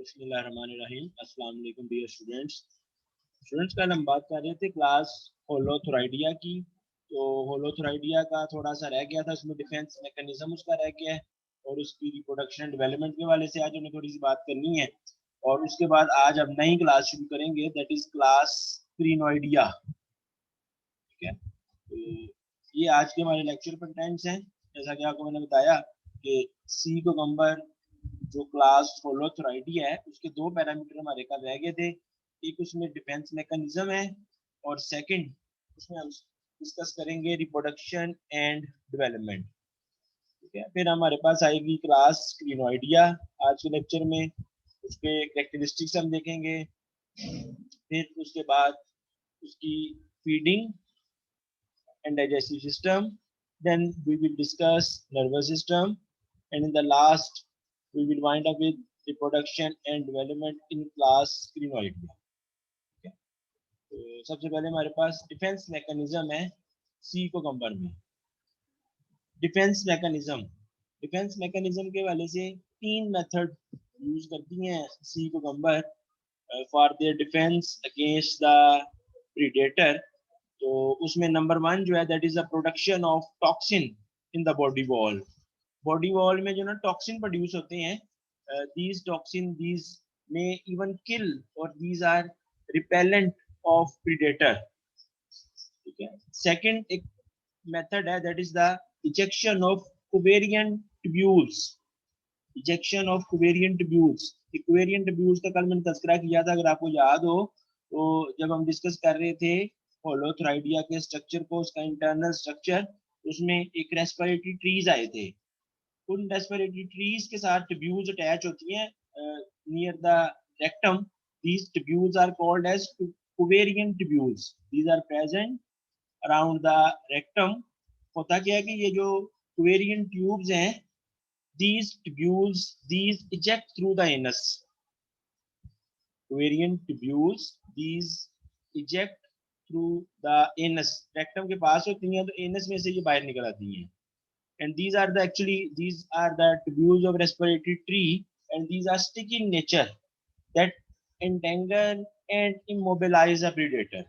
बिस्मिल्लाहिर्रहमानिर्रहीम। अस्सलाम वालेकुम डियर स्टूडेंट्स, कल हम बात कर रहे थे क्लास होलोथोराइडिया की। तो होलोथोराइडिया का थोड़ा सा रह गया था, उसमें डिफेंस मैकेनिज्म उसका रह गया है और उसकी रिप्रोडक्शन डेवलपमेंट के वाले से आज हमें थोड़ी सी बात करनी है। और उसके बाद आज हम नई क्लास शुरू करेंगे, दैट इज क्लास क्रीनोइडिया। ठीक है, तो ये आज के हमारे लेक्चर कंटेंट्स हैं। जैसा कि आपको मैंने बताया कि सी कोकम्बर जो क्लास होलोथोराइडिया है उसके दो पैरामीटर हमारे कल रह गए थे। एक उसमें डिफेंस मैकेनिज्म है और सेकंड उसमें हम डिस्कस करेंगे रिप्रोडक्शन एंड डेवलपमेंट। ठीक है, फिर हमारे पास आएगी क्लास क्रीनोइडिया आज के लेक्चर में, उसके कैरेक्टरिस्टिक्स हम देखेंगे। फिर उसके बाद उसकी feeding and digestive system. Then we will discuss nervous system, and in the last we will wind up with reproduction and development in class crinoidea. Okay? तो सबसे पहले हमारे पास डिफेंस मैकेनिज्म है सी को कंबर में। डिफेंस मैकेनिज्म के वाले से तीन मेथड यूज करती हैं sea cucumber for their defence against the predator. तो उसमें नंबर वन जो है that is the production of toxin in the body wall में जो ना टॉक्सिन प्रोड्यूस होते हैं, these toxin these may even kill or these are repellent of predator. ठीक है, सेकंड एक मेथड है that is the ejection of Cuvierian tubules. Ejection of Cuvierian tubules, Cuvierian tubules का कल मैंने तस्करा किया था, अगर आपको याद हो। तो जब हम डिस्कस कर रहे थे होलोथोराइडिया के स्ट्रक्चर को, उसका इंटरनल स्ट्रक्चर, उसमें एक रेस्पिरेटरी ट्रीज आए थे। उन रेस्पिरेटरी ट्रीज के साथ ट्यूब्यूल्स अटैच होती हैं near the rectum. These tubules are called as Cuvierian tubules. These are present around the rectum. होता क्या है कि ये जो कोवेरियन ट्यूब्स हैं, these tubules these eject through the anus. Ovarian tubules these eject through the anus, rectum के पास होती हैं तो anus में से ये बाहर निकल आती हैं। and these are the tubules of respiratory tree, and these are sticky in nature that entangle and immobilize a predator.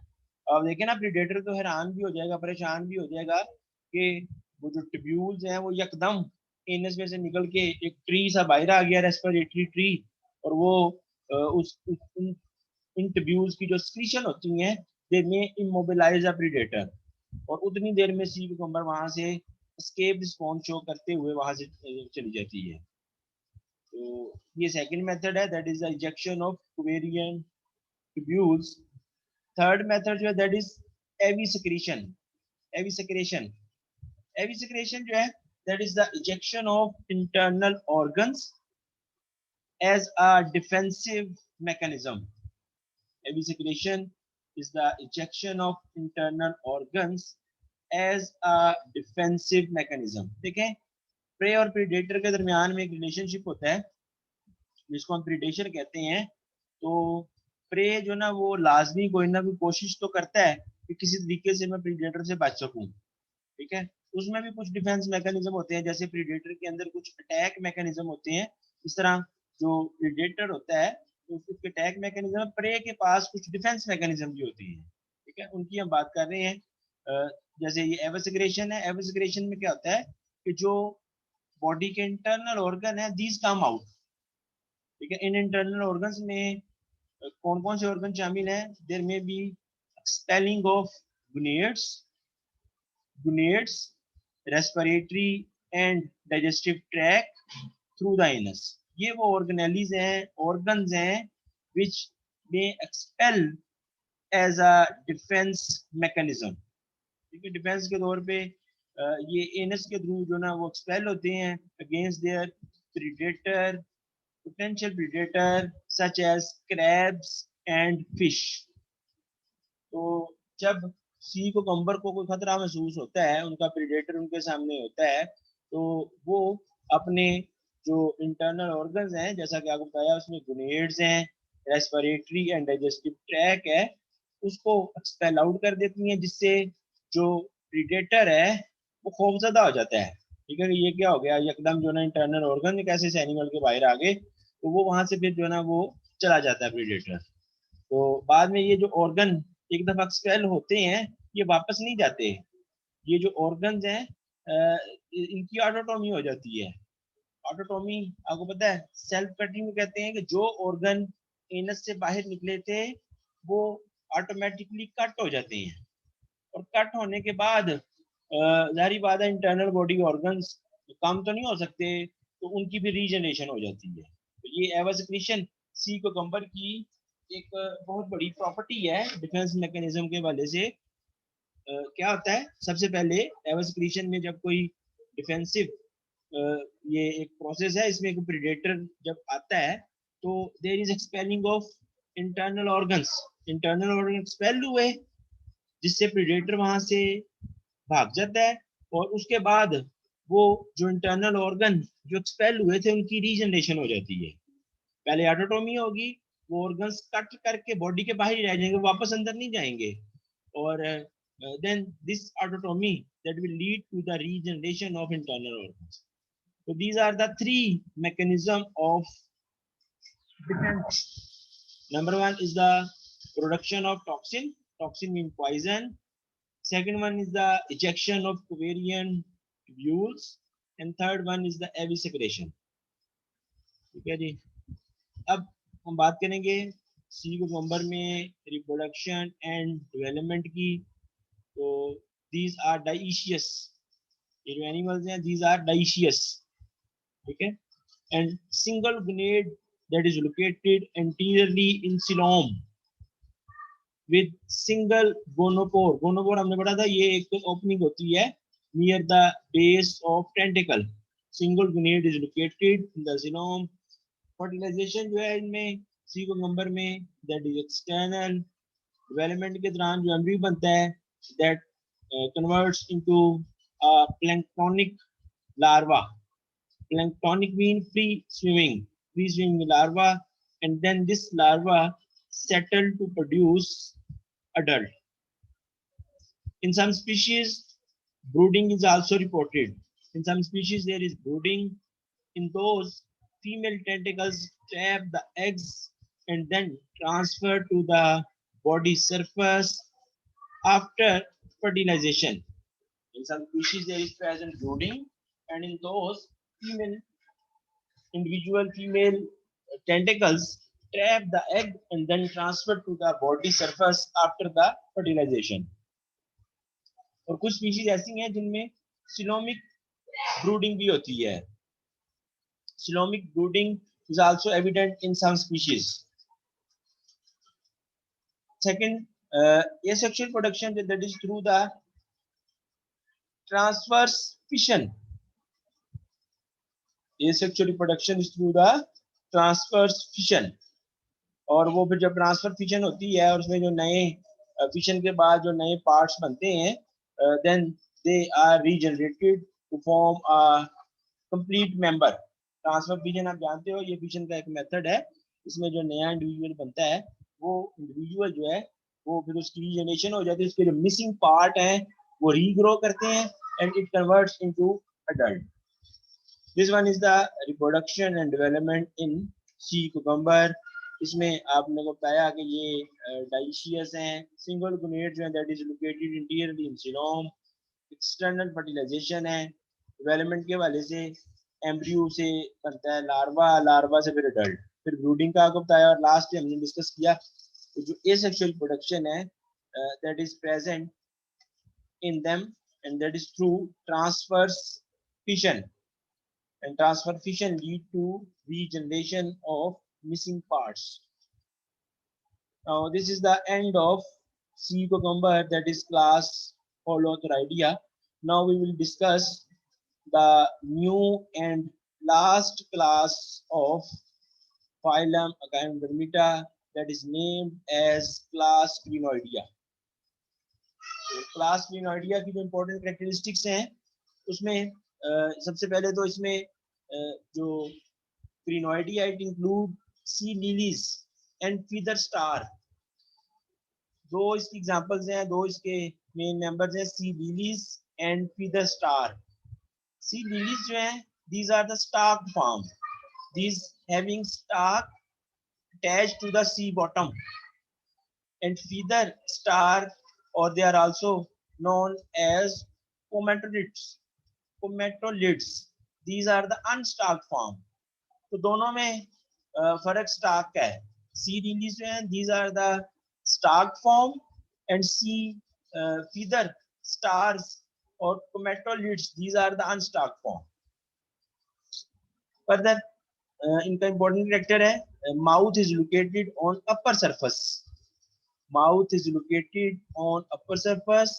अब देखें ना, प्रीडेटर तो हैरान भी हो जाएगा, परेशान भी हो जाएगा कि वो जो ट्यूब्यूल्स हैं वो एकदम एनस में से निकल के एक ट्री सा बाहर आ गया, रेस्पिरेटरी ट्री, और वो इन ट्यूब्यूल्स की जो स्क्रीशन होती हैं दे में इमोबिलाइज अ प्रीडेटर, और उतनी देर में सी कुकुम्बर वहां से एस्केप रिस्पॉन्स शो करते हुए वहां से चली जाती है। तो ये सेकंड मेथड है, that is the ejection of Cuvierian tubules. Third method जो है दैट इज एविसेक्रेशन। एविसेक्रेशन एविसेक्रेशन जो है that is the ejection of internal organs as a defensive mechanism. Evisceration is the ejection of internal organs as a defensive mechanism. देखें, pray और predator के दरमियान में एक रिलेशनशिप होता है जिसको हम प्रीडेशन कहते हैं। तो प्रे जो ना वो लाजमी कोई ना कोई कोशिश तो करता है कि किसी तरीके से मैं प्रीडेटर से बच सकूं। ठीक है, उसमें भी कुछ डिफेंस मैकेनिज्म होते हैं, जैसे प्रीडेटर के अंदर कुछ अटैक मैकेनिज्म होते हैं। इस तरह जो प्रीडेटर होता है तो उसके अटैक मैकेनिज्म, प्रे के पास कुछ डिफेंस मैकेनिज्म भी होती है। ठीक है, उनकी हम बात कर रहे हैं। जैसे ये एविसेक्रेशन है। एविसेक्रेशन में क्या होता है कि जो बॉडी के इंटरनल ऑर्गन है दीज कम आउट। ठीक है, इन इंटरनल ऑर्गन्स में कौन कौन से ऑर्गन शामिल हैं? There may be expelling of gonads, respiratory and digestive tract through the anus. ये वो ऑर्गेनेलीज हैं, ऑर्गन्स हैं which may expel as a defense mechanism. ठीक है, डिफेंस के तौर पे ये एनस के थ्रू जो ना वो एक्सपेल होते हैं against their predator, potential predator such as crabs and fish. तो जब सी को कंबर को कोई खतरा महसूस होता है, उनका प्रीडेटर उनके सामने होता है, तो वो अपने जो इंटरनल ऑर्गन्स हैं, जैसा कि आपको बताया, उसमें गोनेड्स हैं, रेस्पिरेटरी एंड डाइजेस्टिव ट्रैक है, उसको एक्सपेल आउट कर देती हैं, जिससे जो प्रीडेटर है वो खौफजदा हो जाता है। ठीक है, ये क्या हो गया, एकदम जो ना इंटरनल ऑर्गन कैसे इस एनिमल के बाहर आ गए। तो वो वहां से फिर जो है ना वो चला जाता है प्रीडेटर। तो बाद में ये जो ऑर्गन एक दफा एक्सपेल होते हैं ये वापस नहीं जाते। ये जो ऑर्गन्स हैं इनकी ऑटोटॉमी हो जाती है। ऑटोटॉमी आपको पता है सेल्फ कटिंग में कहते हैं कि जो ऑर्गन एनस से बाहर निकले थे वो ऑटोमेटिकली कट हो जाते हैं। और कट होने के बाद जाहिर बात है इंटरनल बॉडी ऑर्गन्स काम तो नहीं हो सकते, तो उनकी भी रीजनरेशन हो जाती है। तो ये एवासिक्रेशन सी कोकम्बर की एक बहुत बड़ी प्रॉपर्टी है डिफेंस मैकेनिज्म के वाले से। क्या होता है सबसे पहले एवासिक्रेशन में जब कोई डिफेंसिव ये एक प्रोसेस है, इसमें एक प्रेडेटर जब आता है तो there is expelling of internal organs. Internal organ expel हुए जिससे प्रेडेटर वहां से भाग जाता है। और उसके बाद वो जो इंटरनल ऑर्गन जो एक्सपेल हुए थे उनकी रीजनरेशन हो जाती है। पहले ऑटोटॉमी होगी, वो ऑर्गन्स कट करके बॉडी के बाहर ही रह जाएंगे, वापस अंदर नहीं जाएंगे। और then this autotomy that will lead to the regeneration of internal organs. So these are the three mechanism of defense. Number one is the production of toxin. Toxin means poison. Second one is the ejection of covariant tubules. And third one is the evisceration. ठीक है जी। अब हम बात करेंगे सी cucumber में reproduction and development की। तो these are dioecious, ये जो एनिमल्स हैं these are dioecious, ठीक है। and single gonad that is located anteriorly in coelom with single gonopore। gonopore हमने पढ़ा था ये एक ओपनिंग होती है near the base of tentacle। single gonad is located in the coelom। Fertilisation जो है इनमें सी कोकम्बर में that is external। डेवलपमेंट के दौरान जो एम्ब्रियो बनता है that converts into a planktonic larva। Planktonic means free swimming larva, and then this larva settle to produce adult. In some species, brooding is also reported. In some species, there is brooding. In those, female tentacles trap the eggs and then transfer to the body surface after fertilization. In some species, there is present brooding, and in those, individual female tentacles trap the egg and then transfer to the body surface after the fertilization. और कुछ species ऐसी हैं जिनमें coelomic brooding भी होती है। Coelomic brooding is also evident in some species. Second, asexual production that is through the transverse fission। asexual reproduction is through the transverse fission। और वो फिर जब ट्रांसफर फिशन होती है और उसमें जो नए फिशन के बाद जो नए पार्ट्स बनते हैं then they are regenerated to form a complete member. Transfer fission आप जानते हो ये फिशन का एक मेथड है। इसमें जो नया इंडिविजुअल बनता है वो इंडिविजुअल जो है वो फिर उसकी रीजनरेशन हो जाती है, उसके जो मिसिंग पार्ट हैं वो रीग्रो करते हैं and it converts into adult. This one is the reproduction and development in sea cucumber. इसमें आपने को बताया कि ये डाइशियस हैं। सिंगल गोनेड जो है that is located interiorly in coelom. External fertilisation है। डेवलपमेंट के वाले से एम्ब्रियो से बनता है लार्वा, लार्वा से फिर अडल्ट, फिर ब्रूडिंग का आपको बताया। और लास्ट हमने डिस्कस किया तो जो एसेक्सुअल प्रोडक्शन है that is present in them and that is through transverse fission. And transfer fission lead to regeneration of missing parts. Now this is the end of sea cucumber, that is class Holothuridia. Now we will discuss the new and last class of phylum Achirodermata, that is named as class Crinoidea. Class क्रिनोइडिया की जो important characteristics हैं उसमें सबसे पहले तो इसमें जो Crinoidea it include sea lilies and feather star. दो इसकी एग्जांपल्स हैं, दो इसके मेन मेंबर्स हैं, sea lilies and feather star. Sea lilies जो हैं these are the stalked form. these having stalk attached to the sea bottom, and feather star, or they are also known as comatolids. Comatolids. These are the unstalked form. तो दोनों में फर्क Stark का है. सी release जो है, these are the stalk form, and sea feather stars or comatolids, these are the unstalked form. Further, इनका important character है, mouth is located on upper surface. Mouth is located on upper surface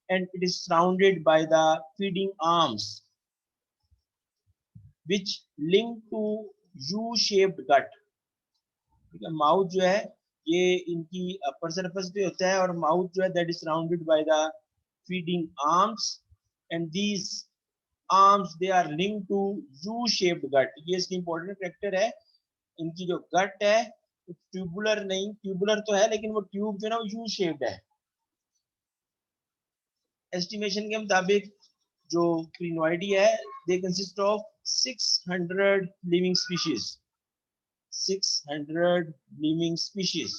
and it is surrounded by the feeding arms which link to U-shaped gut. Mouth जो है ये इनकी upper surface पे होता है, और माउथ जो है that is surrounded by the feeding arms, and these arms they are linked to U shaped gut. ये इसकी इंपॉर्टेंट फैक्टर है. इनकी जो गट है ट्यूबुलर नहीं, ट्यूबुलर तो है लेकिन वो ट्यूब जो है ना वो यू शेप्ड है. एस्टिमेशन के मुताबिक जो क्रिनोइडी है, they consist of 600 living species. 600 living species.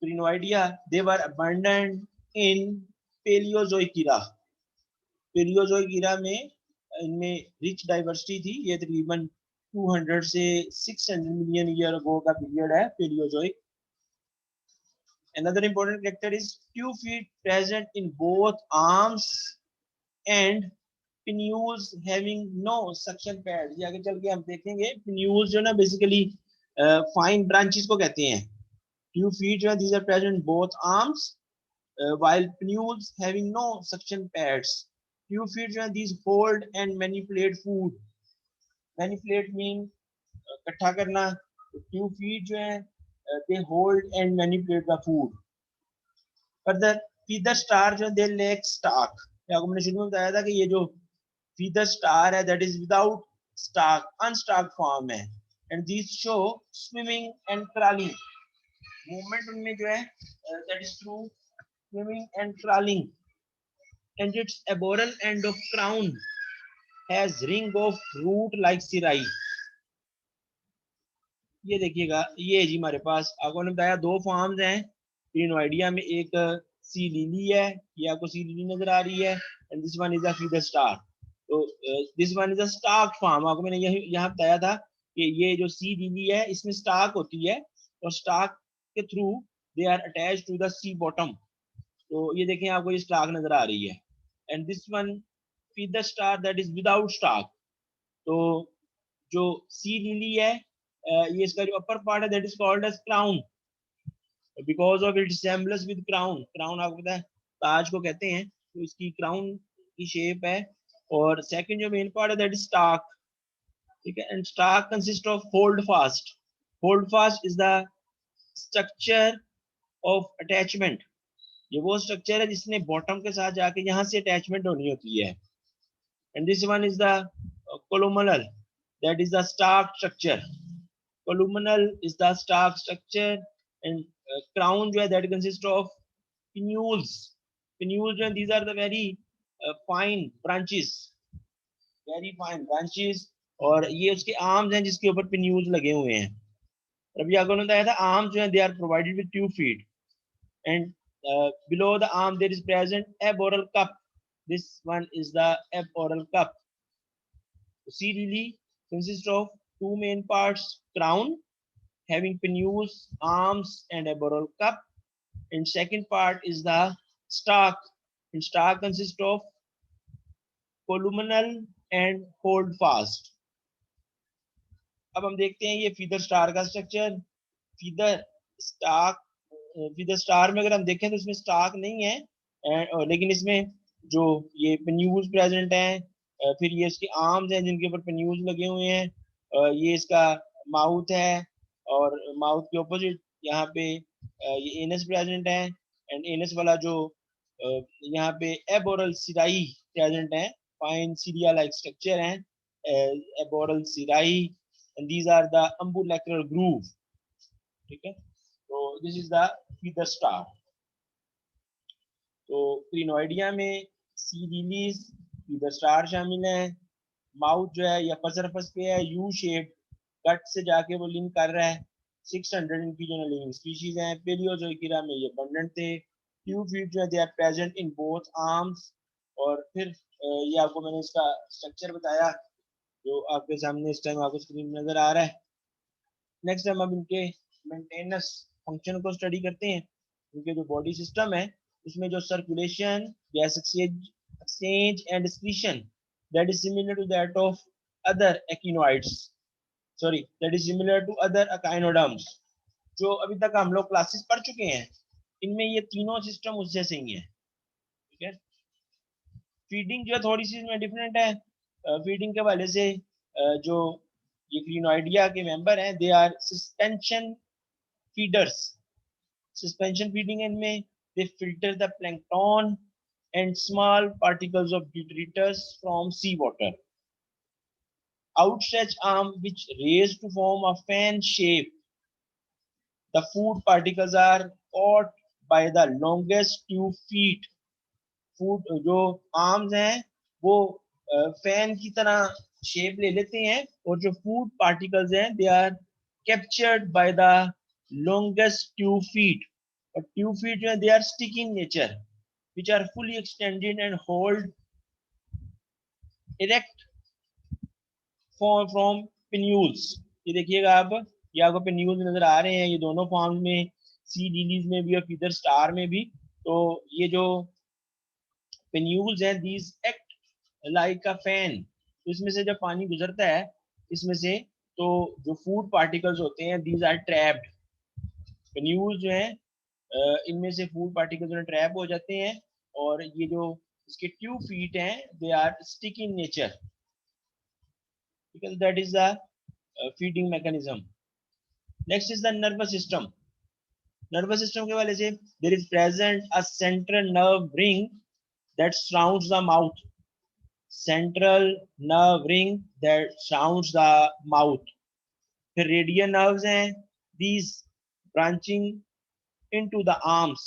Crinoidea, they were abundant in Paleozoic era. Paleozoic era में इनमें रिच डाइवर्सिटी थी. ये तकरीबन 200 से 600 मिलियन ईयर अगो का पीरियड है Paleozoic. Another important character is two feet present in both arms and pinnules having no suction pad. ये आगे चल के हम देखेंगे. पिन्यूल्स जो ना बेसिकली फाइन ब्रांचेस को कहते हैं. ट्यूब फीट जो है these are present in both arms, while pinnules having no suction pads. Tube feet जो है these hold and manipulate food. Manipulate mean इकट्ठा करना. ट्यूब फीट जो है they hold and manipulate the food. Further, feather star जो है they lack stalk. आपको मैंने शुरू में बताया था कि ये जो feather star है that is without stalk, unstalked form है, and these show swimming and crawling. Movement उनमें जो है that is through swimming and crawling, and its aboral end of crown has ring of root like सिराई. ये देखिएगा, ये जी हमारे पास आपको ने बताया दो फॉर्म्स हैं क्रिनोइडिया में. एक सी लिली है, ये आपको सी लिली नजर आ रही है, and this one is a feather star. तो this one is a stalk form. आपको मैंने यहाँ बताया था कि ये जो सी लिली है इसमें स्टार्क होती है, और स्टार्क के through they are attach to the sea bottom. तो ये देखें आपको ये स्टार्क नजर आ रही है. And this one feather star that is without stalk. तो जो सी लिली है ये इसका जो अपर पार्ट है that is called as crown because of its resemblance with crown. Crown आपको पता है ताज को कहते हैं, तो इसकी क्राउन की शेप है. और सेकंड जो मेन पार्ट है दैट इज स्टार्क. ठीक है. And stalk consist of holdfast. Holdfast is the structure of attachment. ये वो स्ट्रक्चर है जिसने बॉटम के साथ जाके यहाँ से अटैचमेंट होनी होती है. And this one is the columnal, that is the stalk structure. Columnal is the stalk structure. And crown जो है that consist of pinnules. Pinnules जो है these are the very fine branches, very fine branches. और ये उसके arms हैं जिसके ऊपर पिन्यूल्स लगे हुए हैं. अभी आपको बताया था आर्म्स जो है they are provided with 2 feet, and below the arm there is present aboral cup. This one is the aboral cup. Sea lily consists of two main parts: crown having pinnules, arms, and aboral cup. And second part is the stalk. And stalk consists of columnal and hold fast. अब हम देखते हैं ये feather star का structure. Feather stalk, feather star में अगर हम देखें तो इसमें स्टार्क नहीं है, लेकिन इसमें जो ये पिन्यूल्स प्रेजेंट हैं, फिर ये इसके आर्म्स हैं जिनके ऊपर पिन्यूल्स लगे हुए हैं, ये इसका माउथ है, और माउथ के ऑपोजिट यहाँ पे ये एनस प्रेजेंट है. एंड एनस वाला जो यहाँ पे एबोरल सिराई प्रेजेंट है, फाइन सीरिया लाइक स्ट्रक्चर है, aboral cirri. And these are the ambulacral groove. ठीक है. तो this is the feather star. तो क्रिनोइडिया में सी लिलीज, फीदर स्टार शामिल है. माउथ जो है या अपर सरफेस पे है यू शेप, गट से जाके वो लिंक कर रहा है। 600 इनकी जो लिविंग स्पीशीज हैं। पेलियोजोइक ईरा में ये अबंडेंट थे। ट्यूब फीट जो है they are present in both arms. और फिर ये आपको मैंने इसका स्ट्रक्चर बताया जो आपके सामने इस टाइम आपको स्क्रीन में नजर आ रहा है। नेक्स्ट हम अब इनके मेंटेनेंस फंक्शन को स्टडी करते हैं। इनके जो बॉडी सिस्टम है उसमें जो circulation, gas exchange and excretion that is similar to that of other actinoids, sorry that is similar to other echinoderms. जो अभी तक हम लोग क्लासेस पढ़ चुके हैं इनमें ये तीनों सिस्टम उससे सही है। ठीक है। फीडिंग जो है थोड़ी सी इसमें डिफरेंट है। फीडिंग के हवाले से जो ये क्लिनोइडिया के मेंबर हैं they are suspension feeders. Suspension feeding इनमें they filter the plankton and small particles of detritus from seawater. Outstretched arm which raised to form a fan shape. The food particles are caught by the longest tube feet. Food जो arms हैं वो fan की तरह shape ले लेते हैं और जो फूड पार्टिकल्स हैं they are captured by the longest tube feet. और ट्यूब फीट जो है they are sticky in nature which are fully extended and hold erect from pinnules. ये देखिएगा आप, ये आपको पिन्यूल्स नजर आ रहे हैं, ये दोनों फॉर्म्स में, सी लिलीज में भी और फीदर स्टार में भी। तो ये जो पिन्यूल्स हैं these act like a fan. तो इसमें से जब पानी गुजरता है इसमें से तो जो फूड पार्टिकल्स होते हैं दीज आर ट्रैप्ड। पिन्यूल्स जो हैं इनमें से फूड पार्टिकल्स ट्रैप हो जाते हैं और ये जो इसके ट्यूब फीट हैं they are stick in nature because that is the feeding mechanism. Next is the nervous system. Nervous system के वाले से there is present a central nerve ring that surrounds the mouth. Central nerve ring that surrounds the mouth. फिर radial nerves हैं these branching into the arms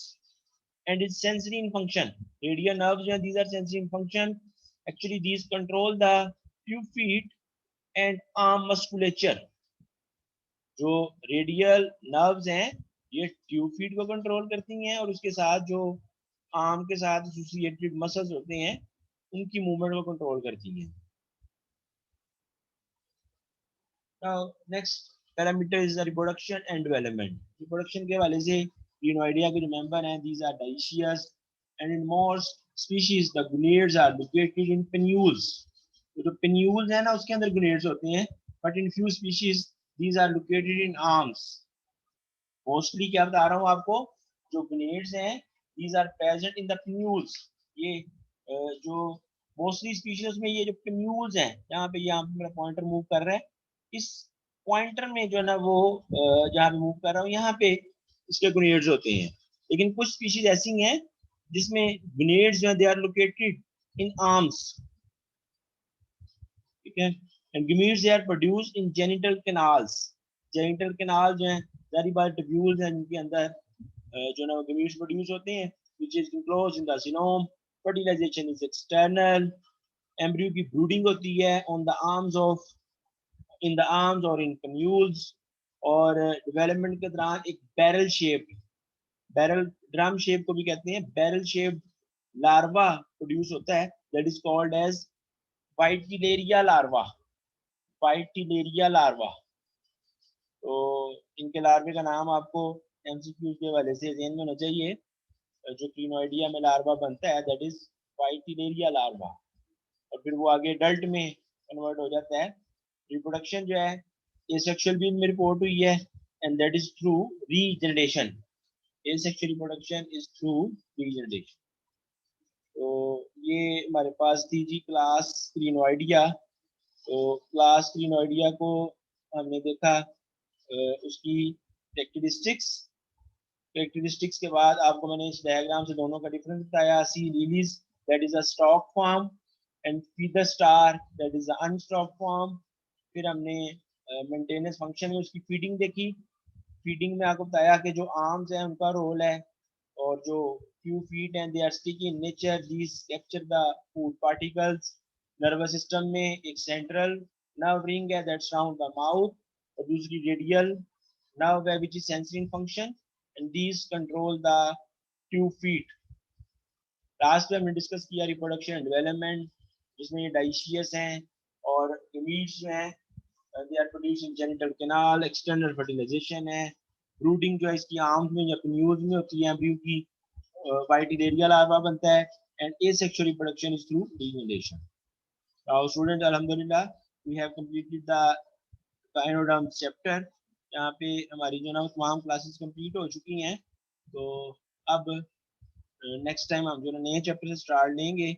and is sensory in function. Radial nerves जो हैं these are sensory in function. Actually these control the tube feet and arm musculature. जो radial nerves हैं ये tube feet को control करती हैं और उसके साथ जो आर्म के साथ एसोसिएटेड मसल्स होते हैं उनकी मूवमेंट को कंट्रोल करती हैं। Now next parameter is the reproduction and development. Reproduction के हवाले से क्लिनोइडिया के जो मेंबर हैं these are dioecious and in most species the gonads are located in pinnules. तो जो पिन्यूल्स हैं ना उसके अंदर गुनेड्स होते हैं but in few species these are located in arms. Mostly क्या बता रहा हूँ आपको, जो गुनेड्स हैं these are present in the pinnules. ये जो मोस्टली स्पीशीज में ये जो पिन्यूल्स हैं यहाँ पे मेरा पॉइंटर मूव कर रहा है, इस पॉइंटर में जो है ना वो जहाँ पे मूव कर रहा हूँ यहाँ पे इसके गुनेड्स होते हैं। लेकिन कुछ स्पीशीज ऐसी हैं जिसमें गुनेड्स जो है they are located in arms. ठीक है। And gametes they are produced in genital canals. Genital canal जो है जारी बार ट्यूब्यूल्स हैं जिनके अंदर जो ना गमीट्स प्रोड्यूस होते हैं which is enclosed in the सीनोम। Fertilisation is external. एम्ब्रियो की ब्रूडिंग होती है on the arms of in the arms और इन कन्यूल्स। और डेवलपमेंट के दौरान एक barrel shape, barrel drum shape को भी कहते हैं, बैरल शेप लार्वा प्रोड्यूस होता है that is called as vitellaria larva. Vitellaria larva. तो इनके लार्वे का नाम आपको एमसीक्यू के हवाले से ध्यान में होना चाहिए। जो क्लिनोइडिया में लार्वा बनता है दैट इज वाइटिलेरिया लार्वा और फिर वो आगे अडल्ट में कन्वर्ट हो जाता है। रिप्रोडक्शन जो है एसेक्सुअल बीन में रिपोर्ट हुई है and that is through regeneration. Asexual reproduction is through regeneration. तो ये हमारे पास थी जी क्लास क्लिनोइडिया। तो क्लास क्लिनोइडिया को हमने देखा उसकी कैरेक्टरिस्टिक्स के बाद आपको मैंने इस डायग्राम से दोनों का डिफरेंस बताया। Sea lilies that is a stalk form and feather star that is a unstalked form. फिर हमने मेंटेनेंस फंक्शन में उसकी फीडिंग देखी। फीडिंग में आपको बताया कि जो आर्म्स हैं उनका रोल है और जो few feet and they are sticky in nature, these capture the food particles। Nervous system में एक सेंट्रल नर्व रिंग है that surround the mouth और दूसरी रेडियल नर्व है which is sensory in function and these control the tube feet. Last में हमने discuss किया reproduction and development, जिसमें ये डाइशियस हैं और गमीट्स जो हैं they are produce in genital canal, external fertilisation है, ब्रूडिंग जो है इसकी आर्म्स में या पिन्यूल्स में होती है, एम्ब्रियो की वाइटिलेरिया लार्वा बनता है, and asexual reproduction is through degeneration. Now student अल्हम्दुलिल्लाह we have completed the echinoderm chapter. यहाँ पे हमारी जो ना तमाम क्लासेस कंप्लीट हो चुकी हैं। तो अब नेक्स्ट टाइम हम जो नए चैप्टर से स्टार्ट लेंगे।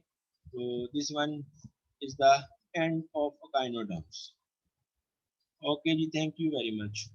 तो this one is the end of echinoderms. Okay जी, थैंक यू वेरी मच।